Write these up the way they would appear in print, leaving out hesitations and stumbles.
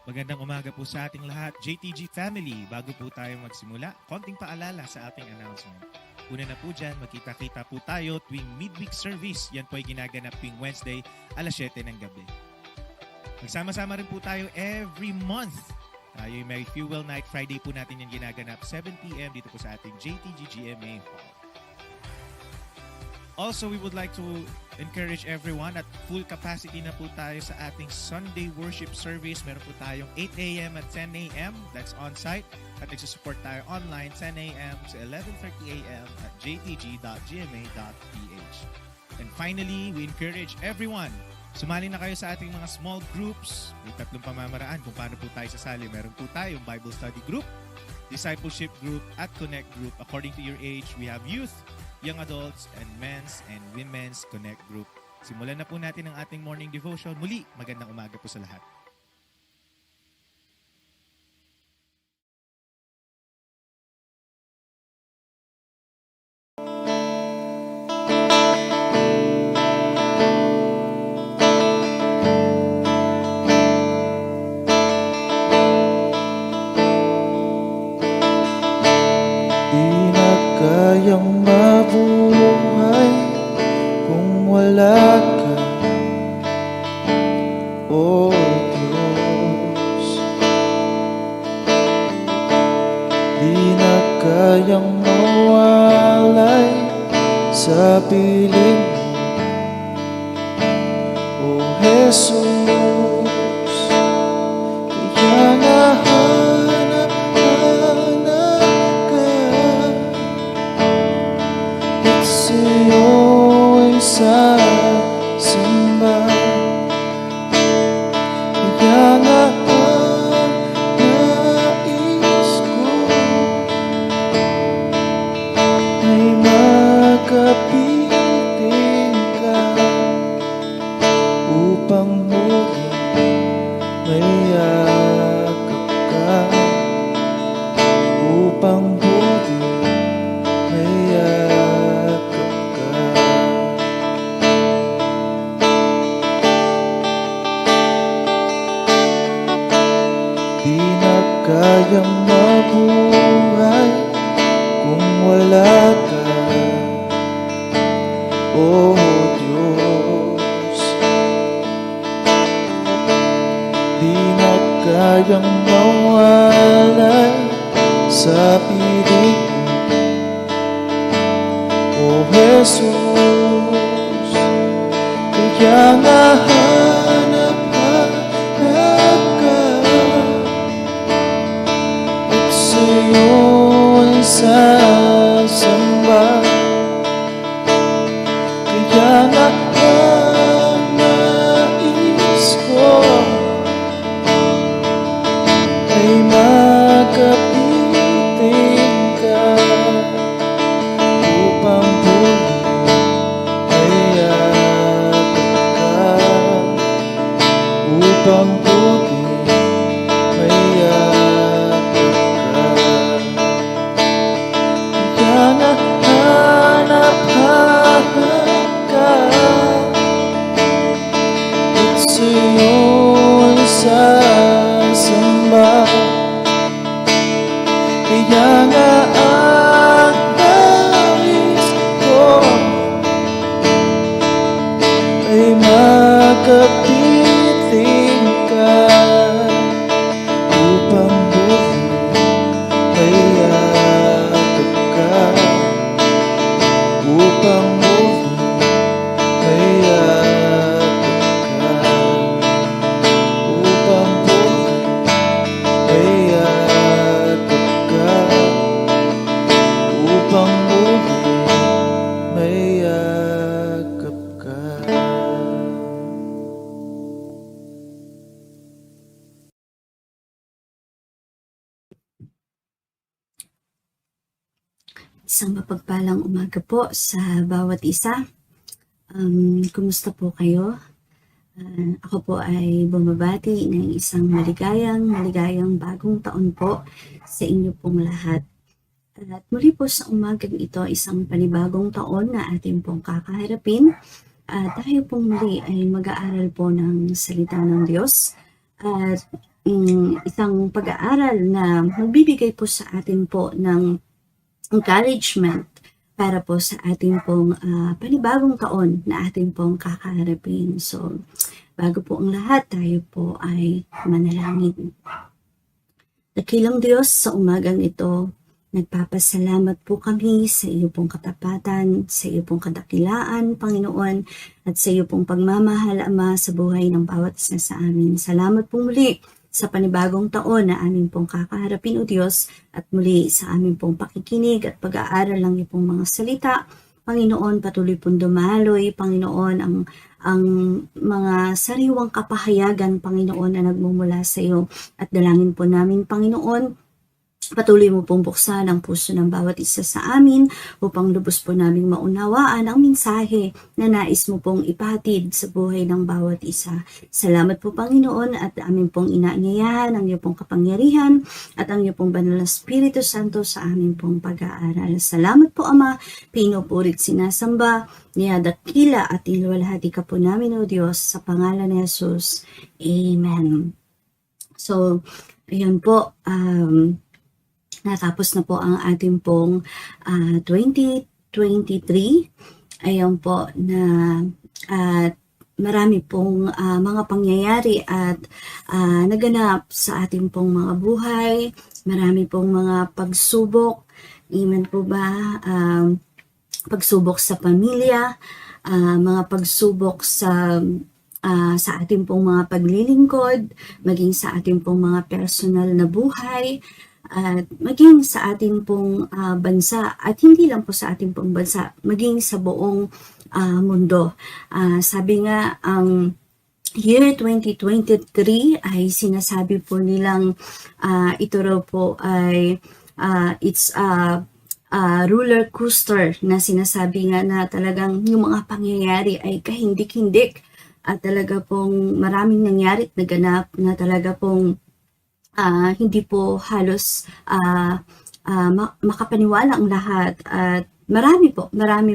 Magandang umaga po sa ating lahat. JTG family, bago po tayo magsimula, konting paalala sa ating announcement. Una na po dyan, magkita-kita po tayo tuwing midweek service. Yan po ay ginaganap tuwing Wednesday, alas 7 ng gabi. Magsama-sama rin po tayo every month. Tayo yung may Fuel Night Friday po natin yan ginaganap 7 p.m. dito po sa ating JTG GMA Hall. Also, we would like to encourage everyone at full capacity na po tayo sa ating Sunday worship service. Meron po tayong 8 a.m. at 10 a.m. That's on-site. At nagsusupport tayo online 10 a.m. to 11:30 a.m. at jtg.gma.ph. And finally, we encourage everyone, sumali na kayo sa ating mga small groups. May 3 pamamaraan kung paano po tayo sasali. Meron po tayong Bible study group, discipleship group, at connect group. According to your age, we have youth, young adults, and men's and women's connect group. Simulan na po natin ang ating morning devotion. Muli, magandang umaga po sa lahat. Di na kayang mabuhay kung wala ka, O Diyos. Di na kayang mawalay sa piling mo, O Jesus. Kaya nahanap-hanap ka at sa'yo'y sasamba. Kaya nga ang nais ko ay makapiling ka upang muling mayakap ka, upang muling mayakap ka. Di na kayang mabuhay kung wala ka, O Diyos. Di na kayang mawalay sa piling mo, O Jesus. Kaya nga hanap-hanap ka at sa'yo'y sasamba. Kaya nga ang nais ko ay makapiling ka upang muling mayakap ka, upang muling mayakap ka. Kaya nga hanap-hanap ka at sa'yo'y sasamba. Kaya nga ang nais ko ay makapiling ka upang muling mayakap ka, upang muling mayakap ka, upang muling mayakap ka, upang muling mayakap ka. Isang mapagpalang umaga po sa bawat isa. Kumusta po kayo? Ako po ay bumabati ng isang maligayang bagong taon po sa inyo pong lahat. At muli po sa umagang ito, isang panibagong taon na ating pong kakaharapin. Tayo pong muli ay mag-aaral po ng salita ng Diyos. At isang pag-aaral na magbibigay po sa atin po ng encouragement para po sa ating pong panibagong taon na ating pong kakaharapin. So, bago po ang lahat, tayo po ay manalangin. Dakilang Diyos, sa umagang ito, nagpapasalamat po kami sa iyo pong katapatan, sa iyo pong kadakilaan, Panginoon, at sa iyo pong pagmamahal, Ama, sa buhay ng bawat isa sa amin. Salamat po muli sa panibagong taon na amin pong kakaharapin, O Diyos, at muli sa amin pong pakikinig at pag-aaral ng iyo pong mga salita. Panginoon, patuloy pong dumaloy, Panginoon, ang mga sariwang kapahayagan, Panginoon, na nagmumula sa iyo. At dalangin po namin, Panginoon, patuloy mo pong buksan ang puso ng bawat isa sa amin upang lubos po naming maunawaan ang mensahe na nais mo pong ipahatid sa buhay ng bawat isa. Salamat po, Panginoon, at amin pong inaanyayahan ang iyo pong kapangyarihan at ang iyo pong banal na Espiritu Santo sa amin pong pag-aaral. Salamat po, Ama, pinupurit sinasamba, niyadakila at iniwalhati ka po namin, O Diyos, sa pangalan ni Jesus. Amen. So, ayun po, natapos na po ang ating pong 2023. Ayan po na marami pong mga pangyayari at naganap sa ating pong mga buhay. Marami pong mga pagsubok. Amen po ba? Pagsubok sa pamilya, mga pagsubok sa ating pong mga paglilingkod, maging sa ating pong mga personal na buhay, at maging sa ating pong bansa, at hindi lang po sa ating pong bansa, maging sa buong mundo. Sabi nga, ang year 2023 ay sinasabi po nilang ito raw po ay it's a roller coaster na sinasabi nga na talagang yung mga pangyayari ay kahindik-hindik at talaga pong maraming nangyari at naganap na talaga pong hindi po halos makapaniwala ang lahat at marami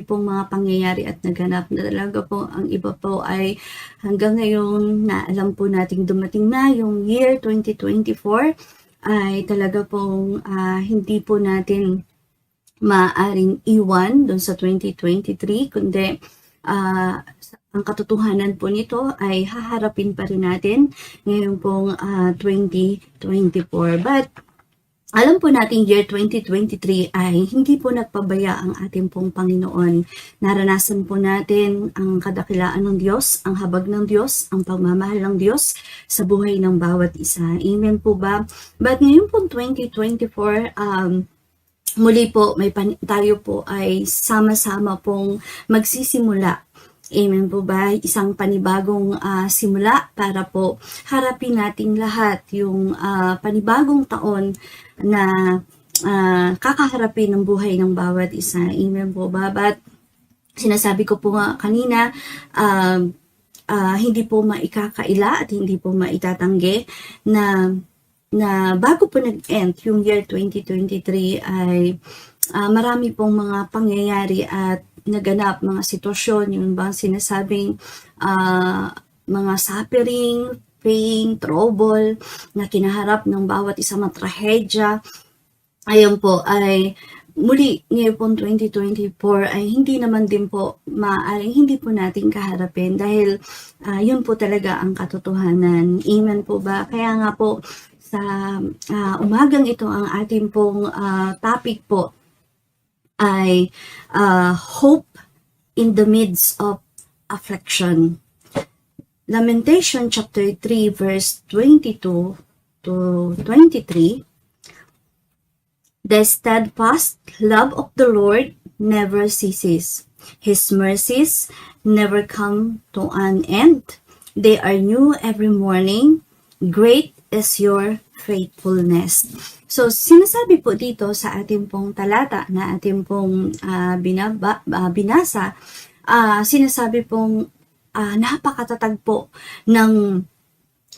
pong mga pangyayari at naganap na talaga po ang iba po ay hanggang ngayon na alam po nating dumating na yung year 2024 ay talaga pong hindi po natin maaring iwan doon sa 2023 kundi ang katotohanan po nito ay haharapin pa rin natin ngayon pong 2024. But alam po natin year 2023 ay hindi po nagpabaya ang ating pong Panginoon. Naranasan po natin ang kadakilaan ng Diyos, ang habag ng Diyos, ang pagmamahal ng Diyos sa buhay ng bawat isa. Amen po ba? But ngayon pong 2024, muli po tayo po ay sama-sama pong magsisimula. Amen po ba? Isang panibagong simula para po harapin natin lahat yung panibagong taon na kakaharapin ng buhay ng bawat isa. Amen po ba? But sinasabi ko po nga kanina, hindi po maikakaila at hindi po maitatanggi na bago po nag-end yung year 2023 ay marami pong mga pangyayari at naganap, mga sitwasyon, yung bang sinasabing mga suffering, pain, trouble na kinaharap ng bawat isang mga trahedya. Ayun po ay muli ngayon po 2024 ay hindi naman din po maaaring hindi po natin kaharapin dahil yun po talaga ang katotohanan. Amen po ba? Kaya nga po sa umagang ito ang ating pong topic po ay hope in the midst of affliction. Lamentation chapter 3 verse 22 to 23. The steadfast love of the Lord never ceases. His mercies never come to an end. They are new every morning. Great is your faithfulness. So, sinasabi po dito sa ating pong talata na ating pong binasa, sinasabi pong napakatatag po ng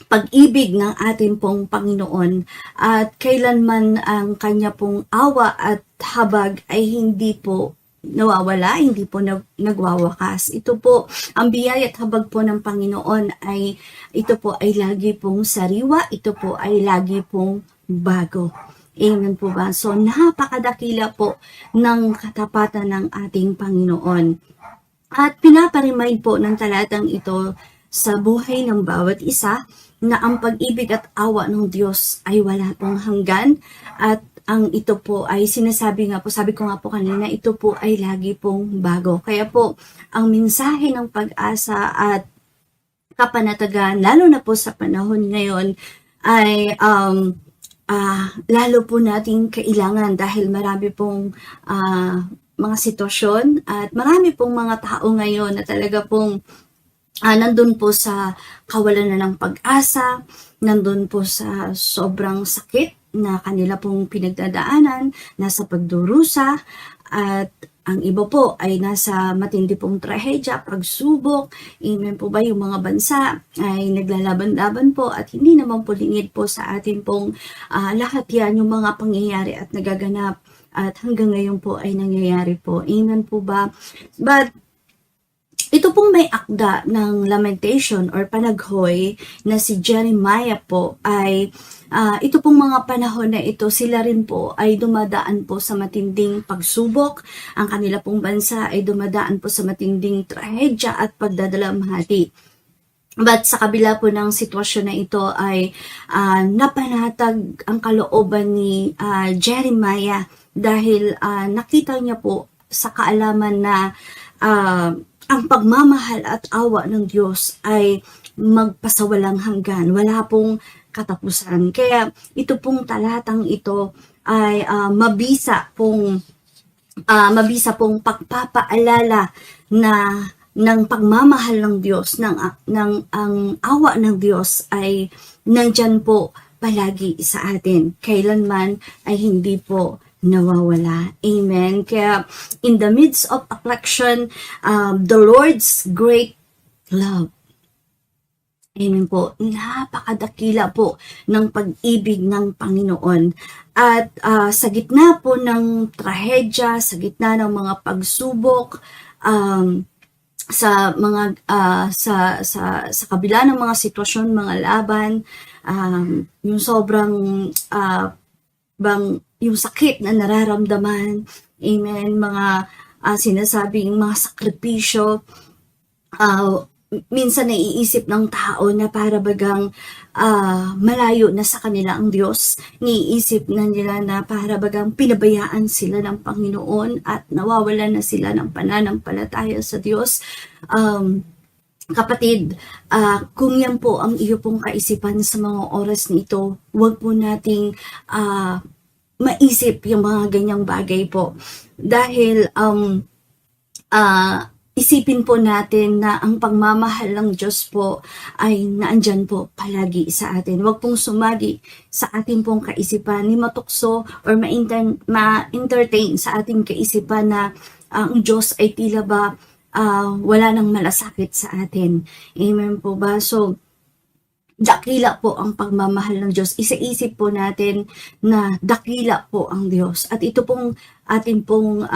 pag-ibig ng ating pong Panginoon at kailanman ang kanya pong awa at habag ay hindi po nawawala, hindi po nagwawakas. Ito po, ang biyaya at habag po ng Panginoon ay, ito po ay lagi pong sariwa, ito po ay lagi pong bago. Amen po ba? So, napakadakila po ng katapatan ng ating Panginoon. At pinaparimain po ng talatang ito sa buhay ng bawat isa na ang pag-ibig at awa ng Diyos ay wala pong hanggan, at ang ito po ay sinasabi nga po, sabi ko nga po kanina, ito po ay lagi pong bago. Kaya po, ang mensahe ng pag-asa at kapanatagan, lalo na po sa panahon ngayon, ay lalo po nating kailangan dahil marami pong mga sitwasyon at marami pong mga tao ngayon na talaga pong nandun po sa kawalan na ng pag-asa, nandun po sa sobrang sakit na kanila pong pinagdadaanan, nasa pagdurusa, at ang iba po ay nasa matindi pong trahedya, pagsubok. Amen po ba? Yung mga bansa ay naglalaban-laban po at hindi naman po lingid po sa atin pong lahat yan, yung mga pangyayari at nagaganap. At hanggang ngayon po ay nangyayari po. Amen po ba? But ito pong may akda ng lamentation or panaghoy na si Jeremiah po ay ito pong mga panahon na ito, sila rin po ay dumadaan po sa matinding pagsubok. Ang kanila pong bansa ay dumadaan po sa matinding trahedya at pagdadalamhati. But sa kabila po ng sitwasyon na ito ay napanatag ang kalooban ni Jeremiah dahil nakita niya po sa kaalaman na ang pagmamahal at awa ng Diyos ay magpasawalang hanggan. Wala pong katapusan. Kaya ito pong talatang ito ay mabisa pong pagpapaalala na ng pagmamahal ng Diyos, ang awa ng Diyos ay nandyan po palagi sa atin. Kailanman ay hindi po nawawala. Amen. Kaya in the midst of affliction, the Lord's great love. Amen po. Napakadakila po ng pag-ibig ng Panginoon. At sa gitna po ng trahedya, sa gitna ng mga pagsubok, sa kabila ng mga sitwasyon, mga laban, yung sobrang yung sakit na nararamdaman, amen, mga sinasabing mga sakripisyo, minsan naiisip ng tao na para bagang malayo na sa kanila ang Diyos. Naiisip na nila na para bagang pinabayaan sila ng Panginoon at nawawalan na sila ng pananampalataya sa Diyos. Kapatid, kung yan po ang iyo pong kaisipan sa mga oras nito, huwag po nating maisip yung mga ganyang bagay po. Dahil isipin po natin na ang pagmamahal ng Diyos po ay naandyan po palagi sa atin. Huwag pong sumagi sa ating pong kaisipan ni matukso or ma-entertain sa ating kaisipan na ang Diyos ay tila ba wala nang malasakit sa atin. Amen po ba? So, dakila po ang pagmamahal ng Diyos. Isaisip po natin na dakila po ang Diyos. At ito pong atin pong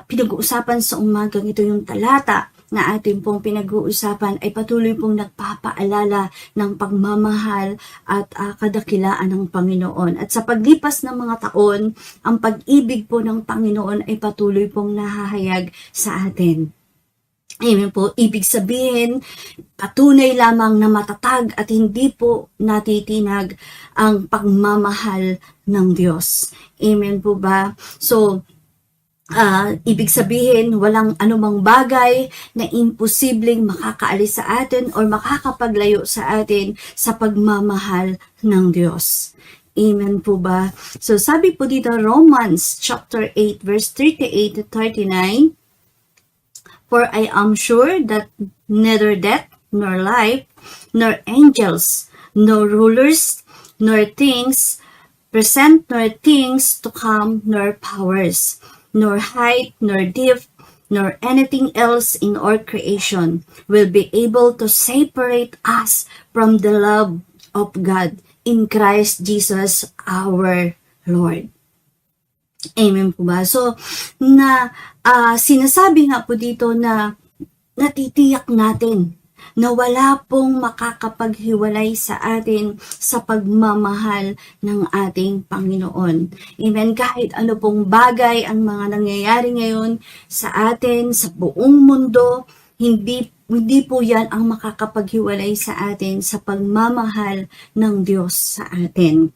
pinag-uusapan sa umagang ito, yung talata na atin pong pinag-uusapan ay patuloy pong nagpapaalala ng pagmamahal at kadakilaan ng Panginoon. At sa paglipas ng mga taon, ang pag-ibig po ng Panginoon ay patuloy pong nahahayag sa atin. Amen po. Ibig sabihin, patunay lamang na matatag at hindi po natitinag ang pagmamahal ng Diyos. Amen po ba? So, ibig sabihin, walang anumang bagay na imposibleng makakaalis sa atin o makakapaglayo sa atin sa pagmamahal ng Diyos. Amen po ba? So, sabi po dito, Romans chapter 8, verse 38 to 39, "For I am sure that neither death, nor life, nor angels, nor rulers, nor things present, nor things to come, nor powers, nor height, nor depth, nor anything else in our creation will be able to separate us from the love of God in Christ Jesus our Lord." Amen po ba? So, sinasabi nga po dito na natitiyak natin na wala pong makakapaghiwalay sa atin sa pagmamahal ng ating Panginoon. Amen. Kahit ano pong bagay ang mga nangyayari ngayon sa atin, sa buong mundo, hindi po yan ang makakapaghiwalay sa atin sa pagmamahal ng Diyos sa atin.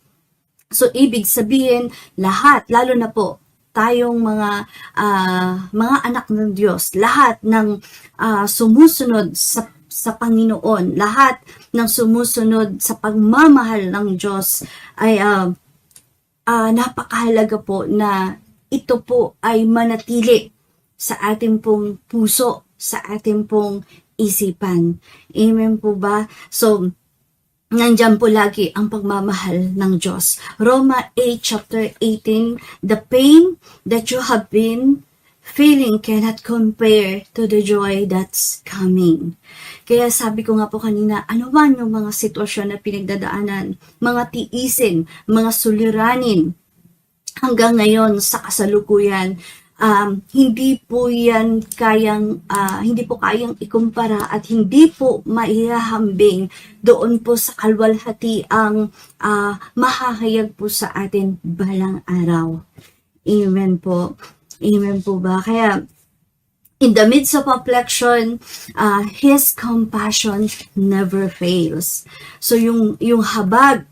So, ibig sabihin, lahat, lalo na po, tayong mga anak ng Diyos, lahat ng sumusunod sa Panginoon, lahat ng sumusunod sa pagmamahal ng Diyos ay napakahalaga po na ito po ay manatili sa ating pong puso, sa ating pong isipan. Amen po ba? So, nandyan po lagi ang pagmamahal ng Diyos. Roma 8 chapter 18, the pain that you have been feeling cannot compare to the joy that's coming. Kaya sabi ko nga po kanina, ano man yung mga sitwasyon na pinagdadaanan, mga tiisin, mga suliranin, hanggang ngayon sa kasalukuyan, hindi po kayang ikumpara at hindi po maihahambing doon po sa kalwalhati ang mahahayag po sa atin balang araw. Amen po. Amen po ba? Kaya, in the midst of affliction, His compassion never fails. So, yung habag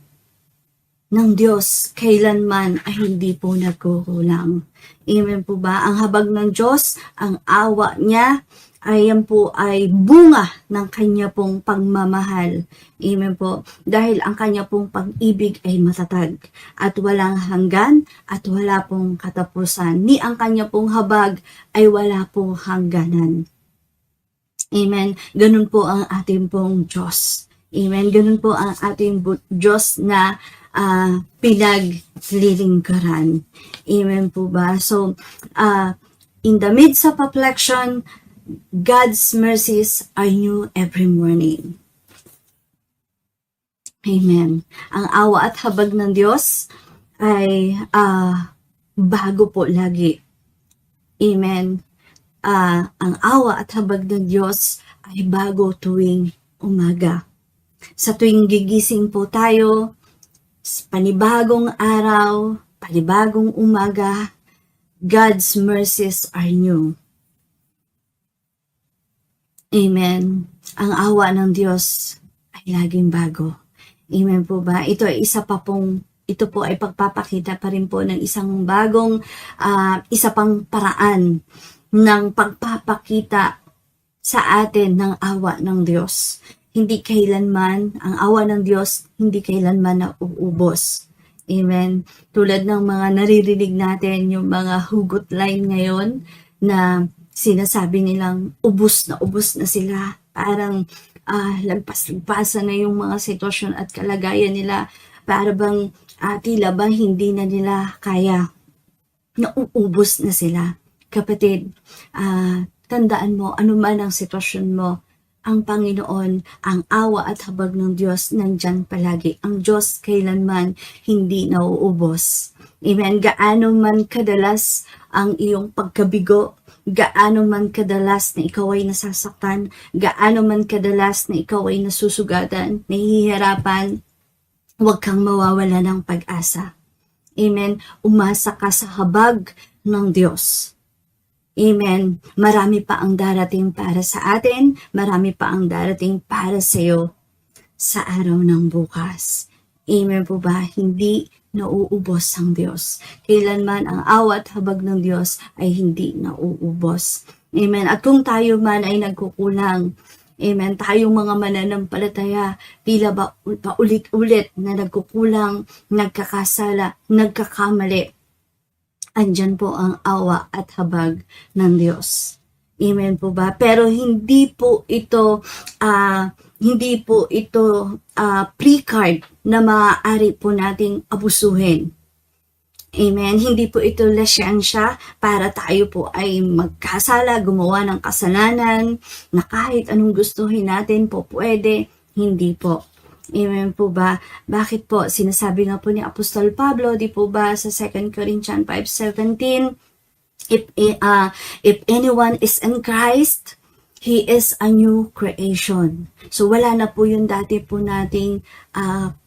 ng Diyos kailanman ay hindi po nagkukulang. Amen po ba? Ang habag ng Diyos, ang awa niya, ayan po ay bunga ng kanya pong pagmamahal. Amen po. Dahil ang kanya pong pag-ibig ay matatag at walang hanggan at wala pong katapusan. Ni ang kanya pong habag ay wala pong hangganan. Amen. Ganun po ang ating pong Diyos. Amen. Ganun po ang ating Diyos na pinaglilingkaran. Amen po ba? So, in the midst of affliction, God's mercies are new every morning. Amen. Ang awa at habag ng Diyos ay bago po lagi. Amen. Ang awa at habag ng Diyos ay bago tuwing umaga. Sa tuwing gigising po tayo, panibagong araw, panibagong umaga, God's mercies are new. Amen. Ang awa ng Diyos ay laging bago. Amen po ba? Ito po ay pagpapakita pa rin po ng isa pang paraan ng pagpapakita sa atin ng awa ng Diyos. Hindi kailanman, ang awa ng Diyos, hindi kailanman nauubos. Amen. Tulad ng mga naririnig natin, yung mga hugot line ngayon na sinasabi nilang ubos na sila. Parang lagpas-lagpasan na yung mga sitwasyon at kalagayan nila. Para bang tila ba hindi na nila kaya. Nauubos na sila. Kapatid, tandaan mo, anuman ang sitwasyon mo, ang Panginoon, ang awa at habag ng Diyos nandyan palagi. Ang Diyos kailanman hindi nauubos. Amen. Gaano man kadalas ang iyong pagkabigo, gaano man kadalas na ikaw ay nasasaktan, gaano man kadalas na ikaw ay nasusugatan, nahihirapan, huwag kang mawawala ng pag-asa. Amen. Umasa ka sa habag ng Diyos. Amen. Marami pa ang darating para sa atin, marami pa ang darating para sa iyo sa araw ng bukas. Amen po ba? Hindi nauubos ang Diyos. Kailanman ang awa at habag ng Diyos ay hindi nauubos. Amen. At kung tayo man ay nagkukulang, amen, tayong mga mananampalataya, tila ba paulit-ulit na nagkukulang, nagkakasala, nagkakamali, andyan po ang awa at habag ng Diyos. Amen po ba? Pero hindi po ito pre-card na maaari po nating abusuhin. Amen. Hindi po ito lesyansya para tayo po ay magkasala, gumawa ng kasalanan, na kahit anong gustuhin natin po pwede. Hindi po. Amen po ba? Bakit po? Sinasabi nga po ni Apostol Pablo, di po ba sa 2 Corinthians 5:17, if anyone is in Christ, he is a new creation. So wala na po yung dati po nating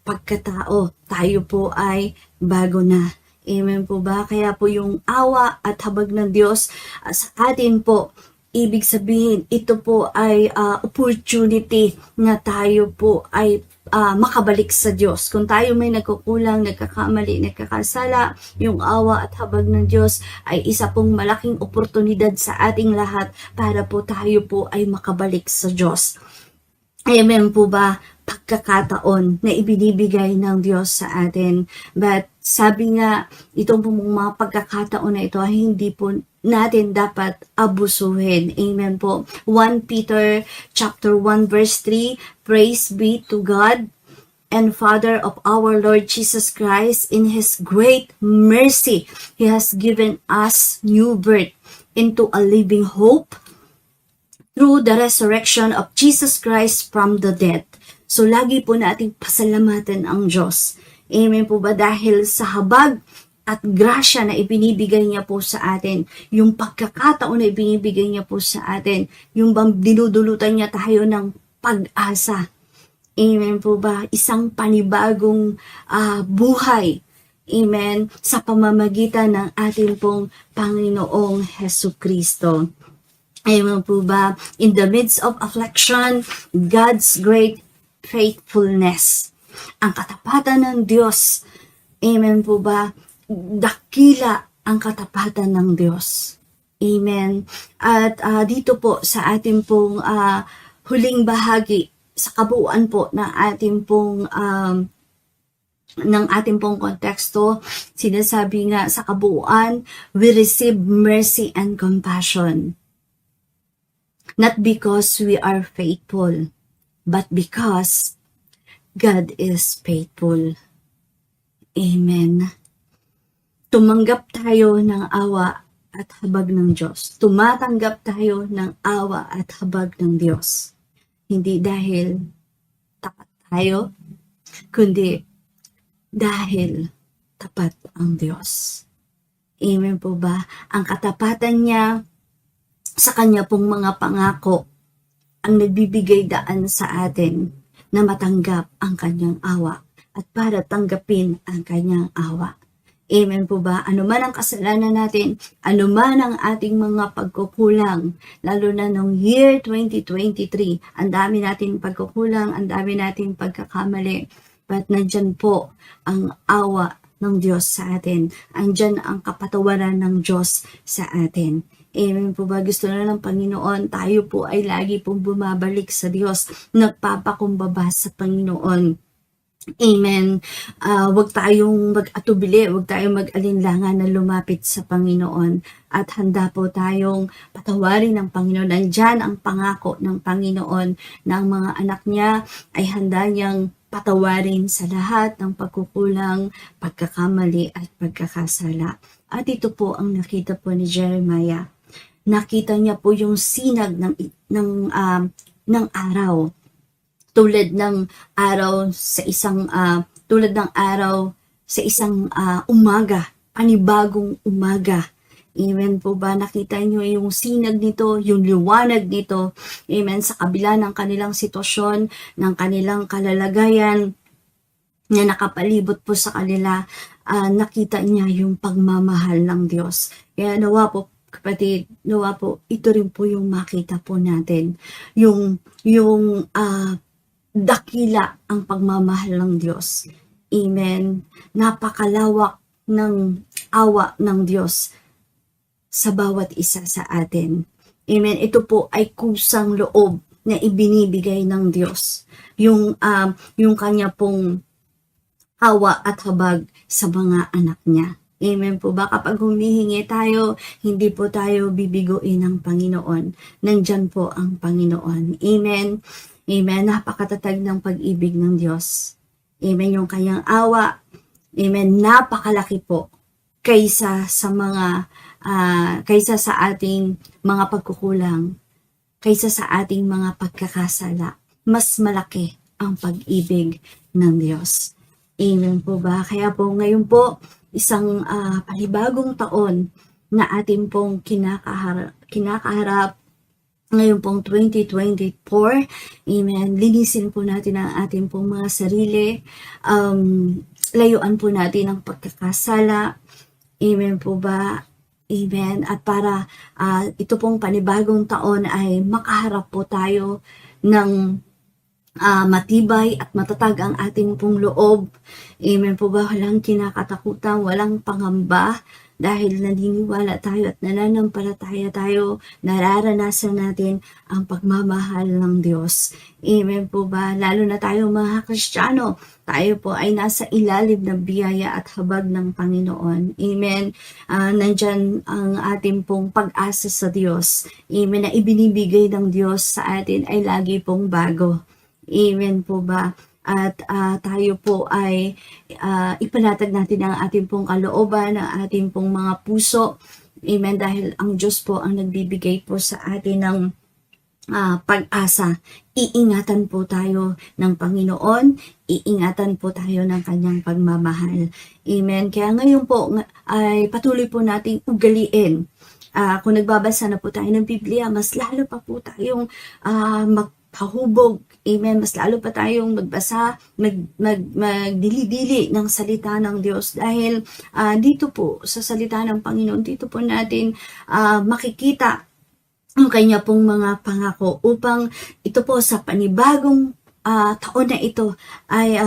pagkatao. Tayo po ay bago na. Amen po ba? Kaya po yung awa at habag ng Diyos sa atin po, ibig sabihin, ito po ay opportunity na tayo po ay makabalik sa Diyos. Kung tayo may nagkukulang, nagkakamali, nagkakasala, yung awa at habag ng Diyos ay isa pong malaking oportunidad sa ating lahat para po tayo po ay makabalik sa Diyos. Amen po ba? Pagkakataon na ibinibigay ng Diyos sa atin. But sabi nga, itong mga pagkakataon na ito ay hindi po natin dapat abusuhin. Amen po. 1 Peter chapter 1 verse 3, praise be to God and Father of our Lord Jesus Christ. In His great mercy, He has given us new birth into a living hope through the resurrection of Jesus Christ from the dead. So, lagi po nating pasalamatan ang Diyos. Amen po ba? Dahil sa habag at grasya na ibinibigay niya po sa atin, yung pagkakataon na ibinibigay niya po sa atin, yung dinudulutan niya tayo ng pag-asa. Amen po ba? Isang panibagong buhay. Amen. Sa pamamagitan ng ating pong Panginoong Hesukristo. Amen po ba? In the midst of affliction, God's great faithfulness. Ang katapatan ng Diyos. Amen po ba? Dakila ang katapatan ng Diyos. Amen. At dito po sa ating pong huling bahagi, sa kabuuan po ng ating pong konteksto, sinasabi nga sa kabuuan, we receive mercy and compassion. Not because we are faithful, but because God is faithful. Amen. Tumanggap tayo ng awa at habag ng Diyos. Tumatanggap tayo ng awa at habag ng Diyos. Hindi dahil tapat tayo, kundi dahil tapat ang Diyos. Amen po ba? Ang katapatan niya sa kanya pong mga pangako ang nagbibigay daan sa atin na matanggap ang kanyang awa at para tanggapin ang kanyang awa. Amen po ba? Ano man ang kasalanan natin, ano man ang ating mga pagkukulang, lalo na nung year 2023, ang dami nating pagkukulang, ang dami nating pagkakamali, but nandyan po ang awa ng Diyos sa atin. Andyan ang kapatawaran ng Diyos sa atin. Amen po ba? Gusto na ng Panginoon, tayo po ay lagi pong bumabalik sa Diyos, nagpapakumbaba sa Panginoon. Amen. Huwag tayong mag-atubili, huwag tayong mag-alinlangan na lumapit sa Panginoon. At handa po tayong patawarin ng Panginoon. Nandyan ang pangako ng Panginoon na ang mga anak niya ay handa niyang patawarin sa lahat ng pagkukulang, pagkakamali at pagkakasala. At ito po ang nakita po ni Jeremiah. Nakita niya po yung sinag ng araw. Tulad ng araw sa isang umaga, panibagong umaga. Amen po ba? Nakita niyo yung sinag nito, yung liwanag nito. Amen. Sa kabila ng kanilang sitwasyon, ng kanilang kalalagayan na nakapalibot po sa kanila, nakita niya yung pagmamahal ng Diyos. Kaya nawa po, kapatid, nawa po, ito rin po yung makita po natin. Yung dakila ang pagmamahal ng Diyos. Amen. Napakalawak ng awa ng Diyos sa bawat isa sa atin. Amen. Ito po ay kusang loob na ibinibigay ng Diyos. Yung kanya pong awa at habag sa mga anak niya. Amen po ba? Kapag humihingi tayo, hindi po tayo bibiguin ng Panginoon. Nandyan po ang Panginoon. Amen. Amen. Napakatatag ng pag-ibig ng Diyos. Amen. Yung kanyang awa. Amen. Napakalaki po kaysa sa ating mga pagkukulang, kaysa sa ating mga pagkakasala. Mas malaki ang pag-ibig ng Diyos. Amen po ba? Kaya po ngayon po, isang panibagong taon na ating pong kinakaharap ngayon pong 2024. Amen. Linisin po natin ang ating pong mga sarili. Layuan po natin ang pagkakasala. Amen po ba? Amen. At para ito pong panibagong taon ay makaharap po tayo ng matibay at matatag ang ating pong loob. Amen po ba? Walang kinakatakutan, walang pangamba, dahil naniniwala tayo at nananampalataya tayo, nararanasan natin ang pagmamahal ng Diyos. Amen po ba? Lalo na tayo mga Kristiyano, tayo po ay nasa ilalim ng biyaya at habag ng Panginoon. Amen. Nandyan ang ating pong pag-asa sa Diyos. Amen. Na ibinibigay ng Diyos sa atin ay lagi pong bago. Amen po ba? At tayo po ay ipanatag natin ang ating pong kalooban, ang ating pong mga puso. Amen. Dahil ang Diyos po ang nagbibigay po sa atin ng pag-asa. Iingatan po tayo ng Panginoon, iingatan po tayo ng kanyang pagmamahal. Amen. Kaya ngayon po ay patuloy po nating ugaliin. Kung nagbabasa na po tayo ng Biblia, mas lalo pa po tayong magpahubog. Amen. Mas lalo pa tayong magbasa, magdili-dili ng salita ng Diyos. Dahil dito po, sa salita ng Panginoon, dito po natin makikita ang kanya pong mga pangako upang ito po sa panibagong taon na ito ay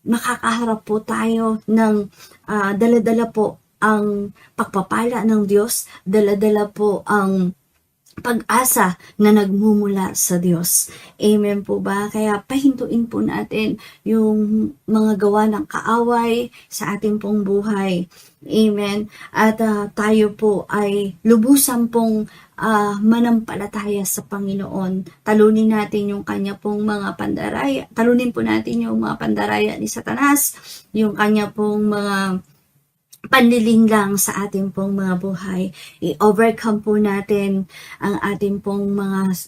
makakaharap po tayo ng dala-dala po ang pagpapala ng Diyos, dala-dala po ang pag-asa na nagmumula sa Diyos. Amen po ba? Kaya pahintuin po natin yung mga gawa ng kaaway sa ating pong buhay. Amen. At tayo po ay lubusan pong manampalataya sa Panginoon. Talunin natin yung kanya pong mga pandaraya. Talunin po natin yung mga pandaraya ni Satanas, yung kanya pong mga panliling lang sa ating pong mga buhay. I-overcome po natin ang ating pong mga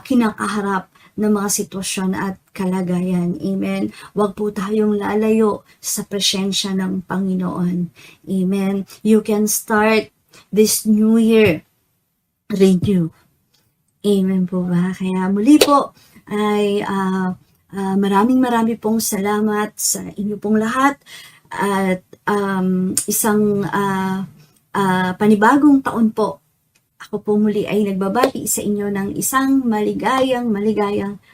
kinakaharap na mga sitwasyon at kalagayan. Amen. Huwag po tayong lalayo sa presensya ng Panginoon. Amen. You can start this new year renew. Amen po ba? Kaya muli po ay maraming pong salamat sa inyo pong lahat. At isang panibagong taon po, ako po muli ay nagbabati sa inyo ng isang maligayang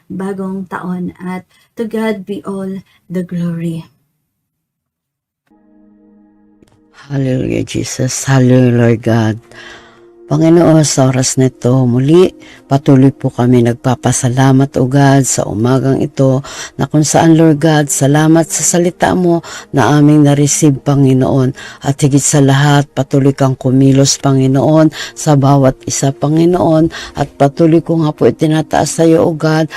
bagong taon. At to God be all the glory. Hallelujah, Jesus. Hallelujah, Lord God. Panginoon, sa oras na ito, muli, patuloy po kami nagpapasalamat, O God, sa umagang ito, na kung saan, Lord God, salamat sa salita mo na aming na-receive, Panginoon. At higit sa lahat, patuloy kang kumilos, Panginoon, sa bawat isa, Panginoon. At patuloy ko nga po itinataas sa iyo, O God,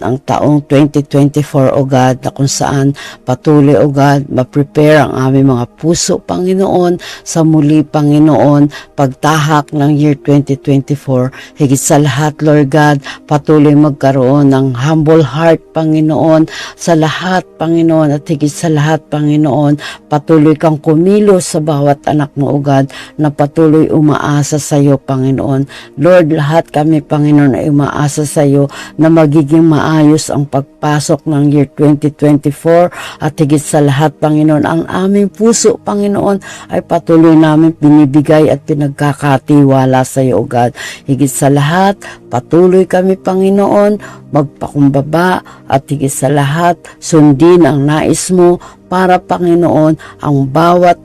ang taong 2024, O God, na kung saan patuloy, O God, ma-prepare ang aming mga puso, Panginoon, sa muli, Panginoon, pagtahak ng year 2024. Higit sa lahat, Lord God, patuloy magkaroon ng humble heart, Panginoon, sa lahat, Panginoon, at higit sa lahat, Panginoon, patuloy kang kumilos sa bawat anak mo, O God, na patuloy umaasa sa iyo, Panginoon. Lord, lahat kami, Panginoon, ay umaasa sa iyo na magiging maayos ang pagpasok ng year 2024 at higit sa lahat, Panginoon, ang aming puso, Panginoon, ay patuloy namin binibigay at pinagkakatiwala sa iyo, O God. Higit sa lahat, patuloy kami, Panginoon, magpakumbaba at higit sa lahat, sundin ang nais mo para, Panginoon, ang bawat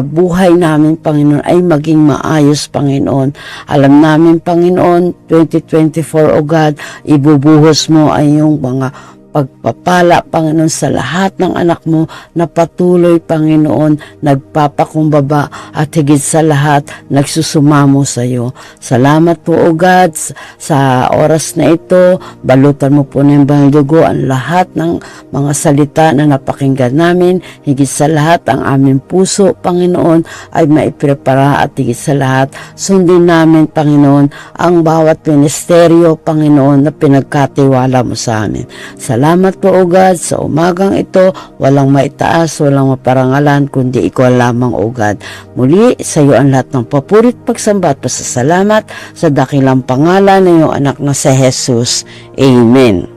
buhay namin, Panginoon, ay maging maayos, Panginoon. Alam namin, Panginoon, 2024, O God, ibubuhos mo ay yung mga pagpapala, Panginoon, sa lahat ng anak mo na patuloy, Panginoon, nagpapakumbaba at higit sa lahat, nagsusumamo sa iyo. Salamat po, O God, sa oras na ito. Balutan mo po ng Banal Dugo ang lahat ng mga salita na napakinggan namin. Higit sa lahat, ang aming puso, Panginoon, ay maiprepara at higit sa lahat, sundin namin, Panginoon, ang bawat ministeryo, Panginoon, na pinagkatiwala mo sa amin. Salamat po, O God, sa umagang ito, walang maitaas, walang maparangalan, kundi ikaw lamang, O God. Muli, sa iyo ang lahat ng papurit, pagsamba at pasasalamat sa dakilang pangalan ng iyong anak na si Jesus. Amen.